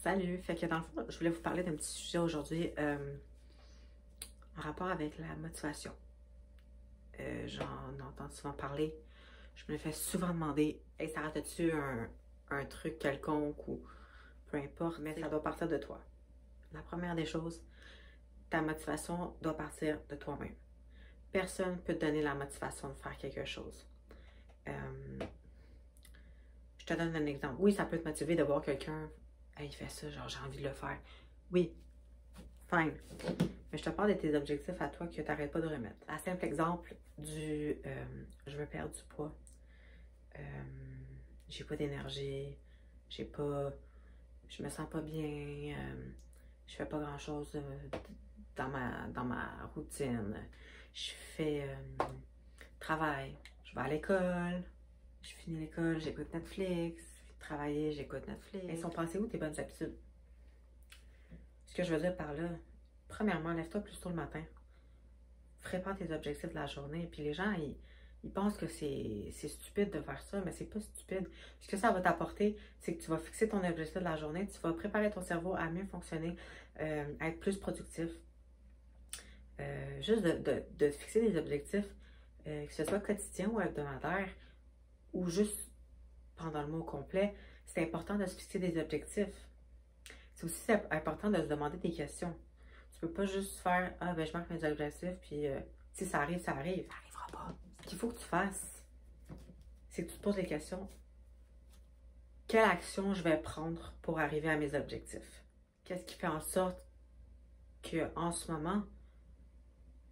Salut! Fait que dans le fond, je voulais vous parler d'un petit sujet aujourd'hui en rapport avec la motivation. J'en entends souvent parler. Je me le fais souvent demander, hey, ça rate-tu un truc quelconque ou peu importe, mais ça doit partir de toi. La première des choses, ta motivation doit partir de toi-même. Personne ne peut te donner la motivation de faire quelque chose. Je te donne un exemple. Oui, ça peut te motiver de voir quelqu'un, hey, il fait ça, genre j'ai envie de le faire. Oui, fine. Mais je te parle de tes objectifs à toi que tu n'arrêtes pas de remettre. Un simple exemple du je veux perdre du poids. J'ai pas d'énergie. Je me sens pas bien. Je fais pas grand chose dans ma routine. Je fais travail. Je vais à l'école. Je finis l'école, j'écoute Netflix. Je finis de travailler, j'écoute Netflix. Elles sont passées où tes bonnes habitudes? Ce que je veux dire par là, premièrement, lève-toi plus tôt le matin. Prépare tes objectifs de la journée. Puis les gens, ils pensent que c'est stupide de faire ça, mais c'est pas stupide. Ce que ça va t'apporter, c'est que tu vas fixer ton objectif de la journée, tu vas préparer ton cerveau à mieux fonctionner, à être plus productif. Juste de fixer des objectifs, que ce soit quotidien ou hebdomadaire, ou juste pendant le mois complet, c'est important de se fixer des objectifs. C'est aussi important de se demander des questions. Tu peux pas juste faire « Ah, ben je marque mes objectifs, puis si ça arrive, ça arrive. » Ça n'arrivera pas. Ce qu'il faut que tu fasses, c'est que tu te poses les questions. Quelle action je vais prendre pour arriver à mes objectifs? Qu'est-ce qui fait en sorte qu'en ce moment,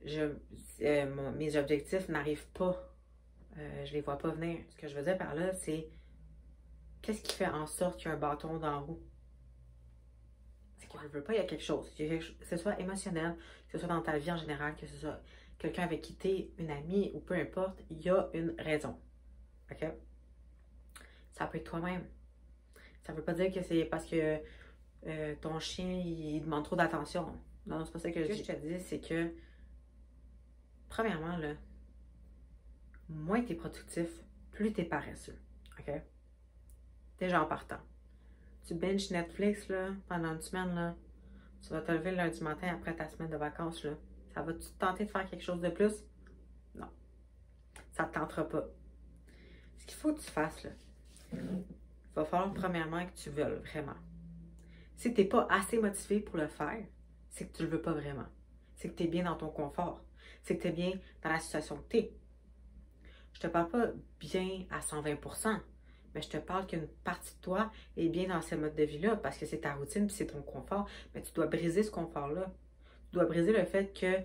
mes objectifs n'arrivent pas? Je les vois pas venir. Ce que je veux dire par là, c'est qu'est-ce qui fait en sorte qu'il y a un bâton dans la roue? C'est qu'il ne veut pas, il y a quelque chose. Que ce soit émotionnel, que ce soit dans ta vie en général, que ce soit quelqu'un avec qui tu es, une amie ou peu importe, il y a une raison. OK? Ça peut être toi-même. Ça ne veut pas dire que c'est parce que ton chien, il demande trop d'attention. Non, c'est pas ça que je te dis, c'est que, premièrement, là, moins tu es productif, plus tu es paresseux. OK? Déjà en partant. Tu binges Netflix là, pendant une semaine, là, tu vas te lever le lundi matin après ta semaine de vacances. Là. Ça va-tu te tenter de faire quelque chose de plus? Non. Ça ne te tentera pas. Ce qu'il faut que tu fasses, là, il va falloir premièrement que tu veuilles vraiment. Si tu n'es pas assez motivé pour le faire, c'est que tu ne le veux pas vraiment. C'est que tu es bien dans ton confort. C'est que tu es bien dans la situation que tu es. Je te parle pas bien à 120%. Mais je te parle qu'une partie de toi est bien dans ce mode de vie-là parce que c'est ta routine et c'est ton confort. Mais tu dois briser ce confort-là. Tu dois briser le fait que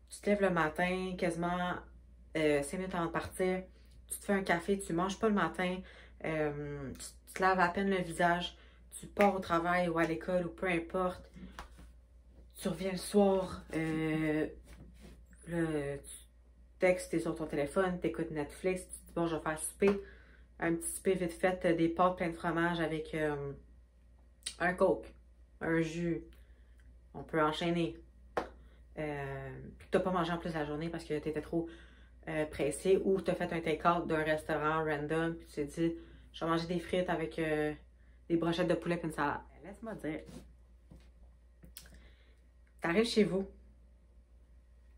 tu te lèves le matin, quasiment 5 minutes avant de partir, tu te fais un café, tu ne manges pas le matin, tu te laves à peine le visage, tu pars au travail ou à l'école ou peu importe. Tu reviens le soir, tu textes, tu es sur ton téléphone, tu écoutes Netflix, tu te dis bon, je vais faire souper. Un petit souper vite fait, des pâtes pleines de fromage avec un coke, un jus. On peut enchaîner. Puis tu n'as pas mangé en plus la journée parce que tu étais trop pressé ou tu as fait un take-out d'un restaurant random puis tu t'es dit je vais manger des frites avec des brochettes de poulet et une salade. Laisse-moi dire. Tu arrives chez vous,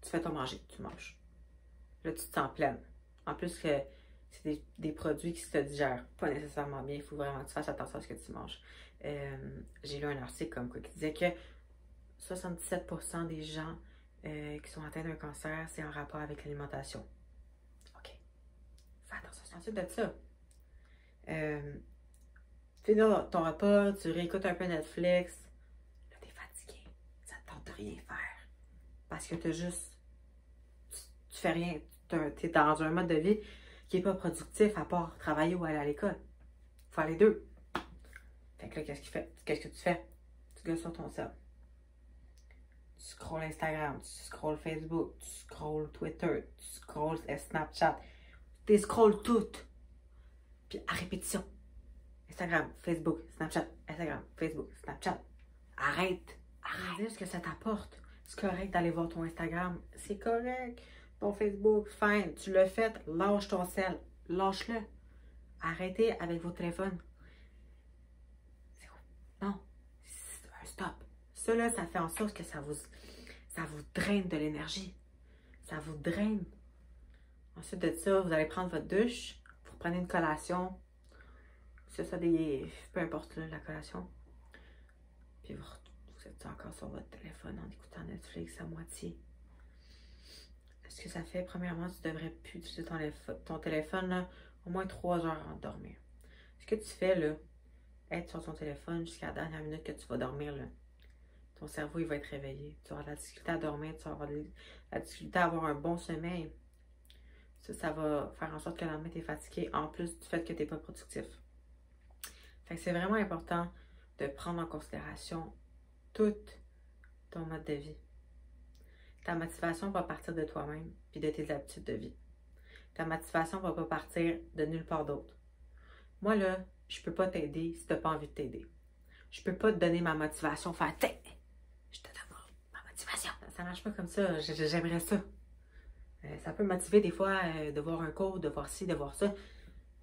tu fais ton manger, tu manges. Là, tu te sens pleine. En plus que c'est des produits qui se digèrent pas nécessairement bien. Il faut vraiment que tu fasses attention à ce que tu manges. J'ai lu un article comme quoi qui disait que 77% des gens qui sont atteints d'un cancer, c'est en rapport avec l'alimentation. OK. Fais attention. Ensuite de ça, finis ton repas, tu réécoutes un peu Netflix. Là, t'es fatigué. Ça te tente de rien faire. Parce que tu fais rien. T'es dans un mode de vie qui n'est pas productif à part travailler ou aller à l'école. Il faut faire les deux. Fait que là, qu'est-ce que tu fais? Tu gosses sur ton cell. Tu scrolles Instagram, tu scrolles Facebook, tu scrolles Twitter, tu scrolles Snapchat. Tu scrolles toutes. Puis à répétition. Instagram, Facebook, Snapchat, Instagram, Facebook, Snapchat. Arrête. Arrête ce que ça t'apporte. C'est correct d'aller voir ton Instagram. C'est correct. Ton Facebook, fine, tu l'as fait, lâche ton sel, lâche-le. Arrêtez avec vos téléphones. là, ça fait en sorte que ça vous draine de l'énergie. Ça vous draine. Ensuite de ça, vous allez prendre votre douche, vous prenez une collation. Peu importe là, la collation. Puis vous êtes encore sur votre téléphone en écoutant Netflix à moitié. Ce que ça fait, premièrement, tu devrais plus utiliser ton téléphone là, au moins 3 heures avant de dormir. Ce que tu fais là, être sur ton téléphone jusqu'à la dernière minute que tu vas dormir là, ton cerveau il va être réveillé. Tu vas avoir de la difficulté à dormir, tu vas avoir de la difficulté à avoir un bon sommeil. Ça va faire en sorte que le lendemain tu es fatigué, en plus du fait que tu n'es pas productif. Fait que c'est vraiment important de prendre en considération tout ton mode de vie. Ta motivation va partir de toi-même puis de tes habitudes de vie. Ta motivation va pas partir de nulle part d'autre. Moi, là, je peux pas t'aider si tu n'as pas envie de t'aider. Je peux pas te donner ma motivation, faire « Tiens, je te donne ma motivation. » Ça marche pas comme ça. J'aimerais ça. Ça peut motiver des fois de voir un cours, de voir ci, de voir ça.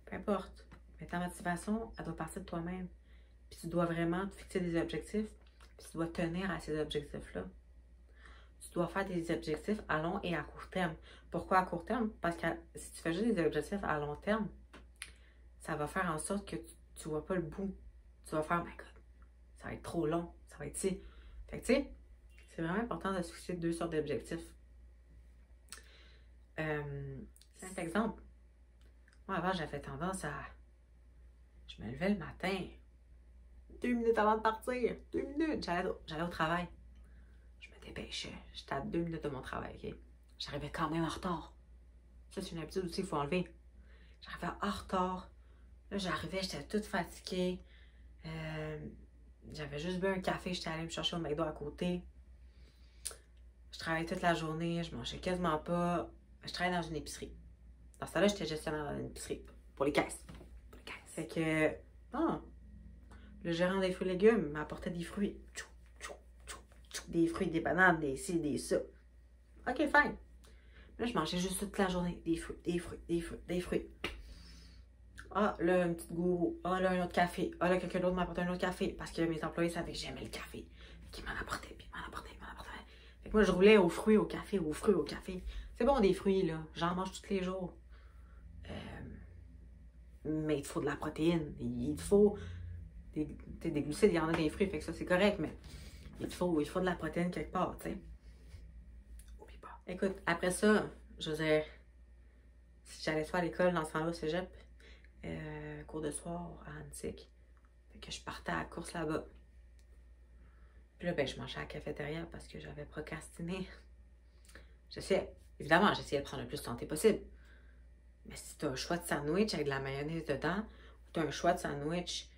Peu importe. Mais ta motivation, elle doit partir de toi-même. Puis tu dois vraiment te fixer des objectifs. Puis tu dois tenir à ces objectifs-là. Tu dois faire des objectifs à long et à court terme. Pourquoi à court terme? Parce que si tu fais juste des objectifs à long terme, ça va faire en sorte que tu ne vois pas le bout. Tu vas faire, my God, ça va être trop long, ça va être si. Fait que tu sais, c'est vraiment important de se fixer 2 sortes d'objectifs. C'est un exemple. Moi, avant, j'avais tendance à... Je me levais le matin, 2 minutes avant de partir, 2 minutes, j'allais au travail. Je me dépêchais, j'étais à 2 minutes de mon travail, OK? J'arrivais quand même en retard. Ça, c'est une habitude aussi, il faut enlever. J'arrivais en retard. Là, j'arrivais, j'étais toute fatiguée. J'avais juste bu un café, j'étais allée me chercher au McDo à côté. Je travaillais toute la journée, je mangeais quasiment pas. Je travaillais dans une épicerie. Dans ce temps-là, j'étais gestionnaire dans une épicerie. Pour les caisses. Fait que, le gérant des fruits et légumes m'apportait des fruits. Des fruits, des bananes, des ci, des ça. OK, fine. Là, je mangeais juste toute la journée. Des fruits, des fruits, des fruits, des fruits. Ah, là, une petite gourou. Ah, là, un autre café. Ah, là, quelqu'un d'autre m'apportait un autre café. Parce que mes employés savaient que j'aimais le café. Qui m'en apportait, puis m'en apportait, m'en apportait. Fait que moi, je roulais aux fruits, au café, aux fruits, au café. C'est bon, des fruits, là. J'en mange tous les jours. Mais il te faut de la protéine. Il te faut des glucides, il y en a des fruits, fait que ça, c'est correct, mais il te faut de la protéine quelque part, tu sais. Oublie pas. Écoute, après ça, je veux dire, si j'allais soit à l'école dans ce temps-là au cégep, cours de soir à Antique. Fait que je partais à la course là-bas. Puis là, ben, je mangeais à la cafétéria parce que j'avais procrastiné. Évidemment, j'essayais de prendre le plus de santé possible. Mais si tu as un choix de sandwich avec de la mayonnaise dedans, ou tu as un choix de sandwich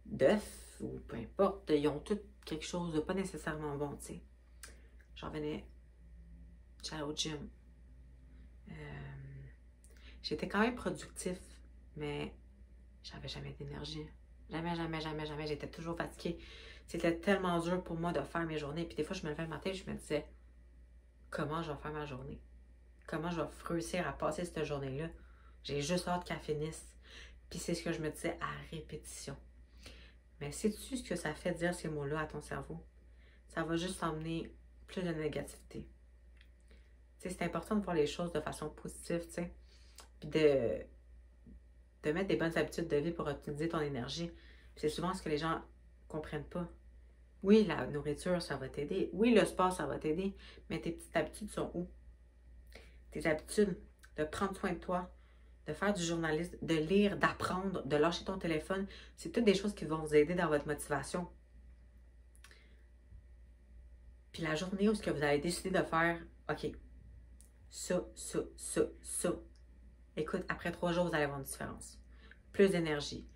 d'œuf, ou peu importe, ils ont tous quelque chose de pas nécessairement bon, tu sais. J'en venais, j'allais au gym. J'étais quand même productif, mais j'avais jamais d'énergie. Jamais, jamais, jamais, jamais. J'étais toujours fatiguée. C'était tellement dur pour moi de faire mes journées. Puis des fois, je me levais le matin et je me disais, comment je vais faire ma journée? Comment je vais réussir à passer cette journée-là? J'ai juste hâte qu'elle finisse. Puis c'est ce que je me disais à répétition. Mais sais-tu ce que ça fait dire ces mots-là à ton cerveau? Ça va juste emmener plus de négativité. Tu sais, c'est important de voir les choses de façon positive, tu sais. Puis de mettre des bonnes habitudes de vie pour optimiser ton énergie. Puis c'est souvent ce que les gens comprennent pas. Oui, la nourriture, ça va t'aider. Oui, le sport, ça va t'aider. Mais tes petites habitudes sont où? Tes habitudes de prendre soin de toi, de faire du journalisme, de lire, d'apprendre, de lâcher ton téléphone, c'est toutes des choses qui vont vous aider dans votre motivation. Puis la journée où ce que vous avez décidé de faire, OK, ça. Écoute, après 3 jours, vous allez avoir une différence. Plus d'énergie,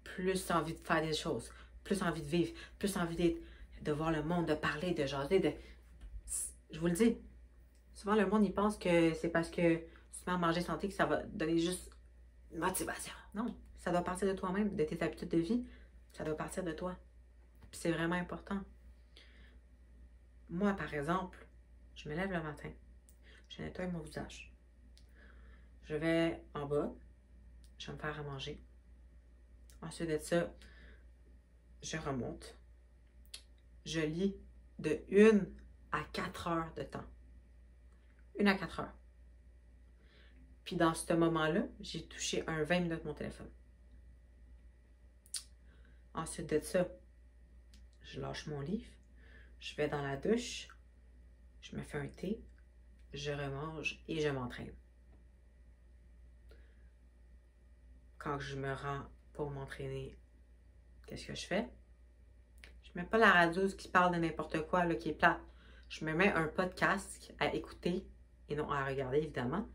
plus envie de faire des choses, plus envie de vivre, plus envie de voir le monde, de parler, de jaser, Je vous le dis, souvent le monde, il pense que c'est parce que tu te mets à manger santé que ça va donner juste une motivation. Non, ça doit partir de toi-même, de tes habitudes de vie. Ça doit partir de toi. Puis c'est vraiment important. Moi, par exemple, je me lève le matin, je nettoie mon visage. Je vais en bas, je vais me faire à manger. Ensuite de ça, je remonte. Je lis de 1 à 4 heures de temps. 1 à 4 heures. Puis dans ce moment-là, j'ai touché un 20 minutes mon téléphone. Ensuite de ça, je lâche mon livre, je vais dans la douche, je me fais un thé, je remange et je m'entraîne. Quand je me rends pour m'entraîner, qu'est-ce que je fais? Je mets pas la radio qui parle de n'importe quoi, là, qui est plate. Je me mets un podcast à écouter, et non à regarder évidemment,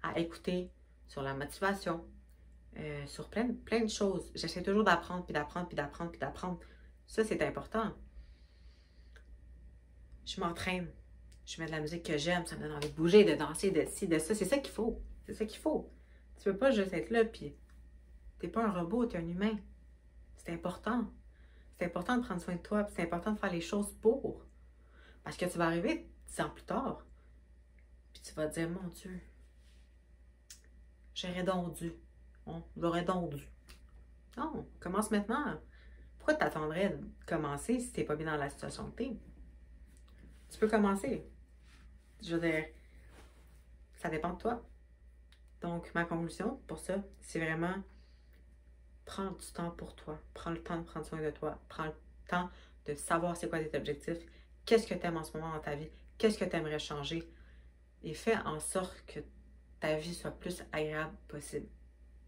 à écouter sur la motivation, sur plein de choses. J'essaie toujours d'apprendre, puis d'apprendre, puis d'apprendre, puis d'apprendre. Ça, c'est important. Je m'entraîne. Je mets de la musique que j'aime, ça me donne envie de bouger, de danser, de ci, de ça. C'est ça qu'il faut. C'est ça qu'il faut. Tu peux pas juste être là, puis t'es pas un robot, t'es un humain. C'est important. C'est important de prendre soin de toi, puis c'est important de faire les choses pour. Parce que tu vas arriver 10 ans plus tard, puis tu vas te dire, mon Dieu, j'aurais donc dû. On l'aurait donc dû. Non, commence maintenant. Pourquoi t'attendrais de commencer si t'es pas bien dans la situation que t'es? Tu peux commencer. Je veux dire, ça dépend de toi. Donc, ma conclusion pour ça, c'est vraiment prendre du temps pour toi. Prends le temps de prendre soin de toi. Prends le temps de savoir c'est quoi tes objectifs. Qu'est-ce que tu aimes en ce moment dans ta vie? Qu'est-ce que tu aimerais changer? Et fais en sorte que ta vie soit plus agréable possible.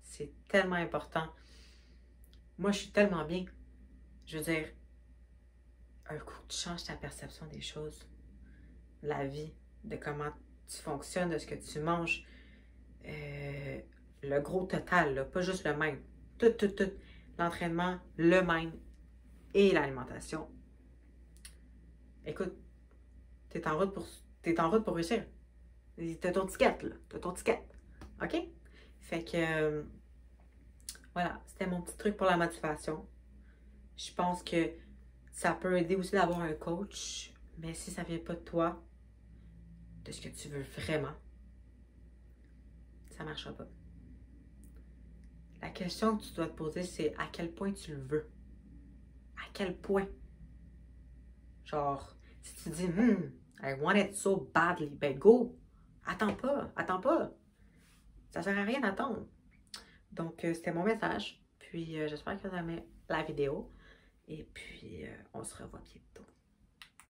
C'est tellement important. Moi, je suis tellement bien. Je veux dire, un coup, tu changes ta perception des choses, la vie, de comment tu fonctionnes, de ce que tu manges. Le gros total, là, pas juste le même. Tout. L'entraînement, le même et l'alimentation. Écoute, t'es en route pour réussir. T'as ton ticket, là. T'as ton ticket. OK? Fait que, voilà, c'était mon petit truc pour la motivation. Je pense que ça peut aider aussi d'avoir un coach, mais si ça vient pas de toi, de ce que tu veux vraiment, ça marchera pas. La question que tu dois te poser, c'est à quel point tu le veux. À quel point. Genre, si tu dis, I want it so badly, ben go. Attends pas. Ça sert à rien d'attendre. Donc, c'était mon message. Puis, j'espère que vous avez aimé la vidéo. Et puis, on se revoit bientôt.